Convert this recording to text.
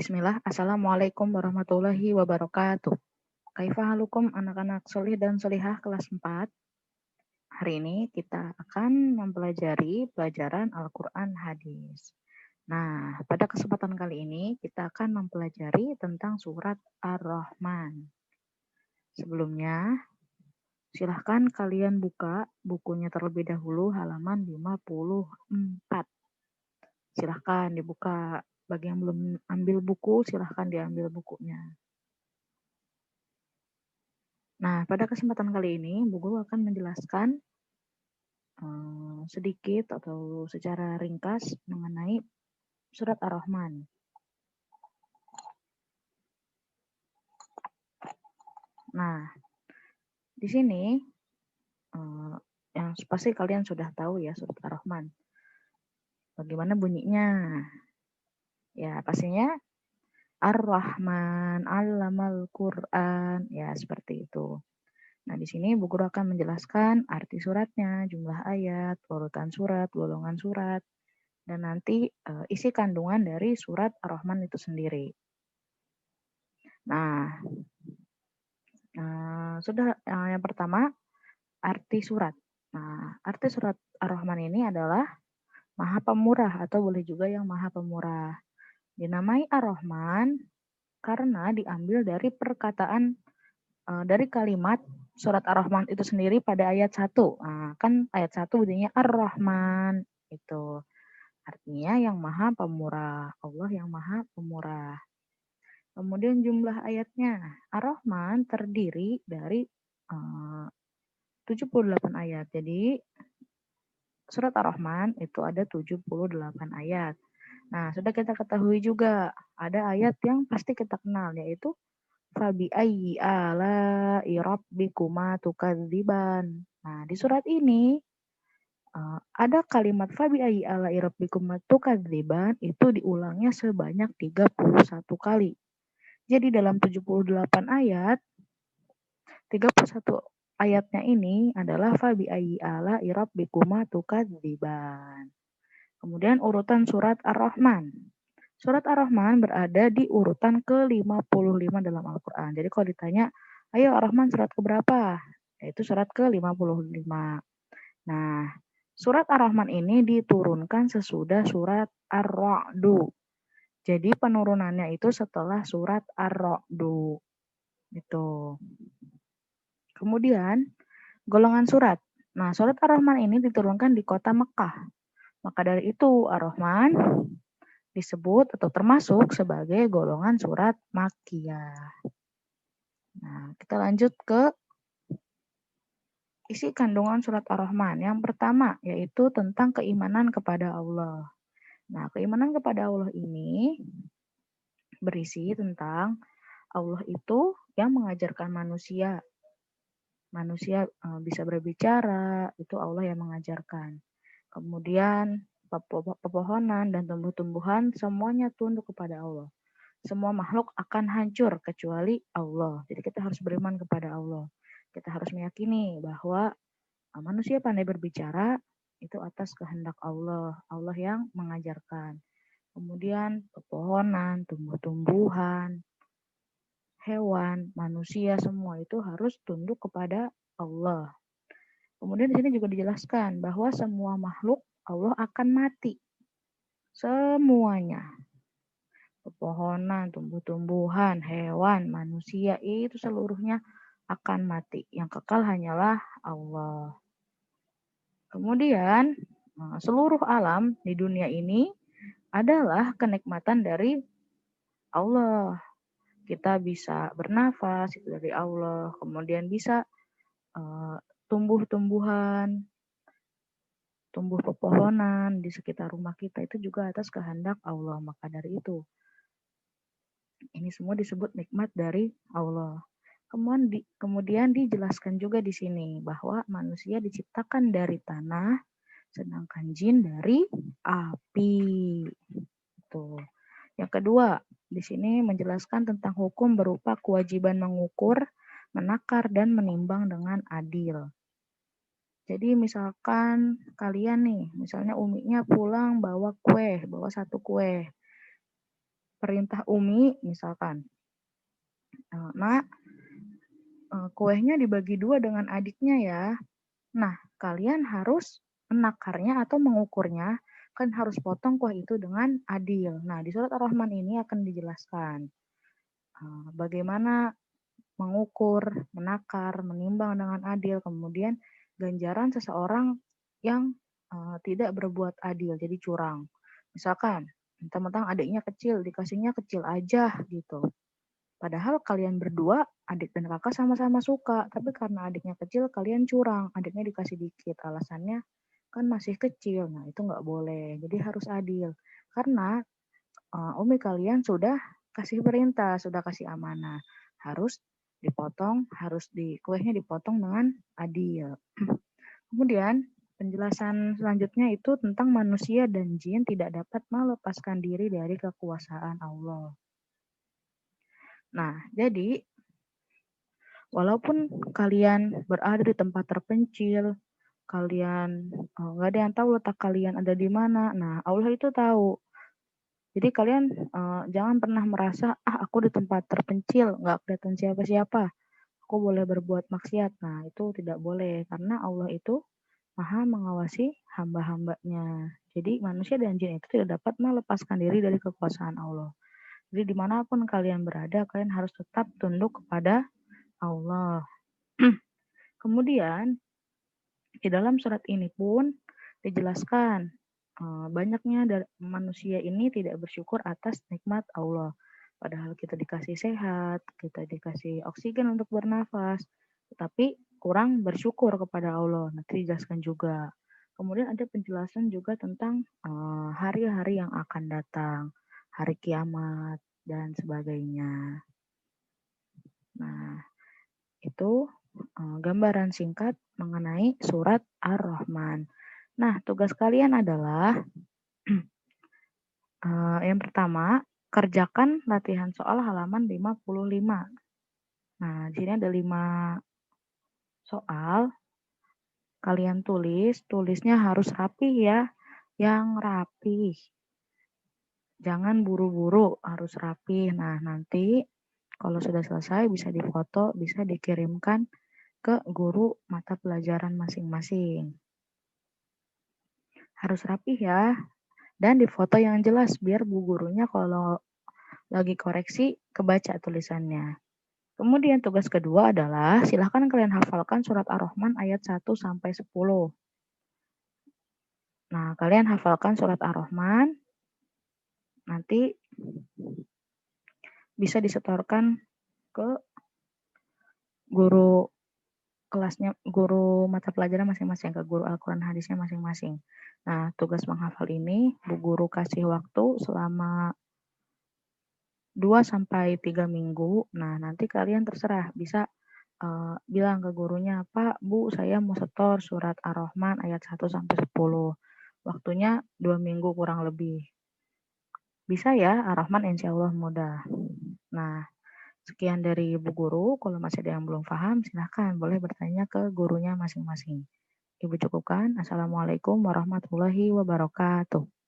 Bismillah, Assalamualaikum warahmatullahi wabarakatuh. Kaifahalukum anak-anak solih dan solihah kelas 4. Hari ini kita akan mempelajari pelajaran Al-Quran Hadis. Nah, pada kesempatan kali ini kita akan mempelajari tentang surat Ar-Rahman. Sebelumnya, silahkan kalian buka bukunya terlebih dahulu halaman 54. Silahkan dibuka. Bagi yang belum ambil buku, silahkan diambil bukunya. Nah, pada kesempatan kali ini, Bu Guru akan menjelaskan sedikit atau secara ringkas mengenai surat Ar-Rahman. Nah, di sini yang pasti kalian sudah tahu ya surat Ar-Rahman. Bagaimana bunyinya? Ya, pastinya Ar-Rahman, Allamal Quran, ya seperti itu. Nah, di sini Bu Guru akan menjelaskan arti suratnya, jumlah ayat, urutan surat, golongan surat, dan nanti isi kandungan dari surat Ar-Rahman itu sendiri. Nah, yang pertama arti surat. Nah, arti surat Ar-Rahman ini adalah Maha Pemurah atau boleh juga yang Maha Pemurah. Dinamai Ar-Rahman karena diambil dari perkataan dari kalimat surat Ar-Rahman itu sendiri pada ayat 1. Nah, kan ayat 1 bunyinya Ar-Rahman itu. Artinya yang Maha Pemurah, Allah yang Maha Pemurah. Kemudian jumlah ayatnya, Ar-Rahman terdiri dari 78 ayat. Jadi surat Ar-Rahman itu ada 78 ayat. Nah, sudah kita ketahui juga ada ayat yang pasti kita kenal, yaitu Fabi ayyi ala'i rabbikuma tukadziban. Nah, di surat ini ada kalimat Fabi ayyi ala'i rabbikuma tukadziban itu diulangnya sebanyak 31 kali. Jadi dalam 78 ayat, 31 ayatnya ini adalah Fabi ayyi ala'i rabbikuma tukadziban. Kemudian urutan surat Ar-Rahman. Surat Ar-Rahman berada di urutan ke-55 dalam Al-Quran. Jadi kalau ditanya, ayo Ar-Rahman surat keberapa? Yaitu surat ke-55. Nah, surat Ar-Rahman ini diturunkan sesudah surat Ar-Ra'du. Jadi penurunannya itu setelah surat Ar-Ra'du. Gitu. Kemudian, golongan surat. Nah, surat Ar-Rahman ini diturunkan di kota Mekah. Maka dari itu Ar-Rahman disebut atau termasuk sebagai golongan surat Makkiyah. Nah, kita lanjut ke isi kandungan surat Ar-Rahman. Yang pertama yaitu tentang keimanan kepada Allah. Nah, keimanan kepada Allah ini berisi tentang Allah itu yang mengajarkan manusia. Manusia bisa berbicara, itu Allah yang mengajarkan. Kemudian pepohonan dan tumbuh-tumbuhan semuanya tunduk kepada Allah. Semua makhluk akan hancur kecuali Allah. Jadi kita harus beriman kepada Allah. Kita harus meyakini bahwa manusia pandai berbicara itu atas kehendak Allah. Allah yang mengajarkan. Kemudian pepohonan, tumbuh-tumbuhan, hewan, manusia semua itu harus tunduk kepada Allah. Kemudian di sini juga dijelaskan bahwa semua makhluk Allah akan mati. Semuanya. Pepohonan, tumbuh-tumbuhan, hewan, manusia itu seluruhnya akan mati. Yang kekal hanyalah Allah. Kemudian seluruh alam di dunia ini adalah kenikmatan dari Allah. Kita bisa bernafas itu dari Allah. Kemudian bisa tumbuh-tumbuhan, tumbuh pepohonan di sekitar rumah kita itu juga atas kehendak Allah. Maka dari itu ini semua disebut nikmat dari Allah. Kemudian dijelaskan juga di sini bahwa manusia diciptakan dari tanah, sedangkan jin dari api. Tuh. Yang kedua, di sini menjelaskan tentang hukum berupa kewajiban mengukur, menakar, dan menimbang dengan adil. Jadi misalkan kalian nih, misalnya Uminya pulang bawa 1 kue. perintah Umi misalkan, Nak, kuenya dibagi 2 dengan adiknya ya. Nah, kalian harus menakarnya atau mengukurnya, kan harus potong kue itu dengan adil. Nah, di surat Ar-Rahman ini akan dijelaskan bagaimana mengukur, menakar, menimbang dengan adil, kemudian ganjaran seseorang yang tidak berbuat adil, jadi curang. Misalkan, mentang-mentang adiknya kecil, dikasihnya kecil aja gitu. Padahal kalian berdua, adik dan kakak sama-sama suka, tapi karena adiknya kecil, kalian curang, adiknya dikasih dikit. Alasannya kan masih kecil, nah itu nggak boleh. Jadi harus adil. Karena umi kalian sudah kasih perintah, sudah kasih amanah. Harus dipotong, kuehnya dipotong dengan adil. Kemudian penjelasan selanjutnya itu tentang manusia dan jin tidak dapat melepaskan diri dari kekuasaan Allah. Nah, jadi walaupun kalian berada di tempat terpencil, kalian nggak ada yang tahu letak kalian ada di mana. Nah, Allah itu tahu. Jadi kalian jangan pernah merasa, aku di tempat terpencil, nggak kelihatan siapa-siapa, aku boleh berbuat maksiat. Nah, itu tidak boleh, karena Allah itu maha mengawasi hamba-hambanya. Jadi manusia dan jin itu tidak dapat melepaskan diri dari kekuasaan Allah. Jadi dimanapun kalian berada, kalian harus tetap tunduk kepada Allah. Kemudian di dalam surat ini pun dijelaskan banyaknya dari manusia ini tidak bersyukur atas nikmat Allah. Padahal kita dikasih sehat, kita dikasih oksigen untuk bernafas, tetapi kurang bersyukur kepada Allah. Nanti dijelaskan juga. Kemudian ada penjelasan juga tentang hari-hari yang akan datang, hari kiamat dan sebagainya. Nah, itu gambaran singkat mengenai surat Ar-Rahman. Nah, tugas kalian adalah yang pertama, kerjakan latihan soal halaman 55. Nah, di sini ada 5 soal. Kalian tulisnya harus rapih ya, yang rapih. Jangan buru-buru, harus rapih. Nah, nanti kalau sudah selesai bisa difoto, bisa dikirimkan ke guru mata pelajaran masing-masing. Harus rapih ya, dan difoto yang jelas biar bu gurunya kalau lagi koreksi kebaca tulisannya. Kemudian tugas kedua adalah silahkan kalian hafalkan surat Ar-Rahman ayat 1 sampai 10. Nah, kalian hafalkan surat Ar-Rahman, nanti bisa disetorkan ke guru kelasnya, guru mata pelajaran masing-masing, ke guru Al-Quran hadisnya masing-masing. Nah, tugas menghafal ini bu guru kasih waktu selama 2-3 minggu. Nah, nanti kalian terserah bisa bilang ke gurunya, Pak, Bu, saya mau setor surat Ar-Rahman ayat 1 sampai 10. Waktunya 2 minggu kurang lebih. Bisa ya, Ar-Rahman insya Allah mudah. Nah, sekian dari Bu Guru. Kalau masih ada yang belum paham, silahkan boleh bertanya ke gurunya masing-masing. Ibu cukupkan. Assalamualaikum warahmatullahi wabarakatuh.